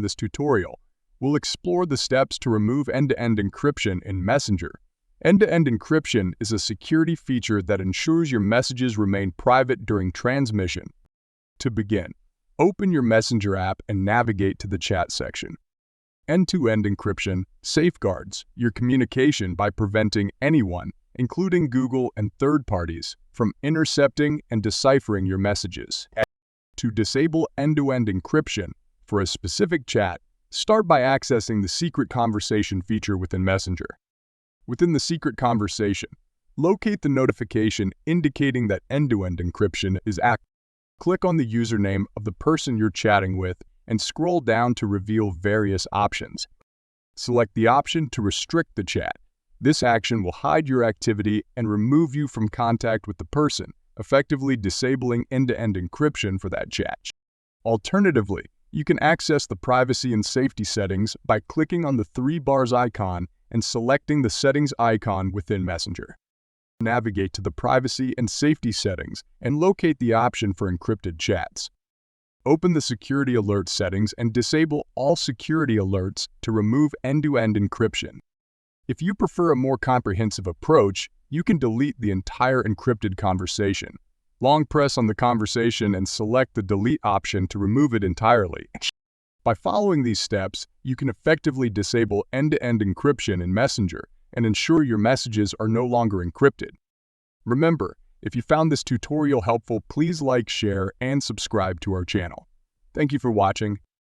In this tutorial, we'll explore the steps to remove end-to-end encryption in Messenger. End-to-end encryption is a security feature that ensures your messages remain private during transmission. To begin, open your Messenger app and navigate to the chat section. End-to-end encryption safeguards your communication by preventing anyone, including Google and third parties, from intercepting and deciphering your messages. To disable end-to-end encryption for a specific chat, start by accessing the secret conversation feature within Messenger. Within the secret conversation, locate the notification indicating that end-to-end encryption is active. Click on the username of the person you're chatting with and scroll down to reveal various options. Select the option to restrict the chat. This action will hide your activity and remove you from contact with the person, effectively disabling end-to-end encryption for that chat. Alternatively, you can access the privacy and safety settings by clicking on the three bars icon and selecting the settings icon within Messenger. Navigate to the privacy and safety settings and locate the option for encrypted chats. Open the security alert settings and disable all security alerts to remove end-to-end encryption. If you prefer a more comprehensive approach, you can delete the entire encrypted conversation. Long press on the conversation and select the delete option to remove it entirely. By following these steps, you can effectively disable end-to-end encryption in Messenger and ensure your messages are no longer encrypted. Remember, if you found this tutorial helpful, please like, share, and subscribe to our channel. Thank you for watching.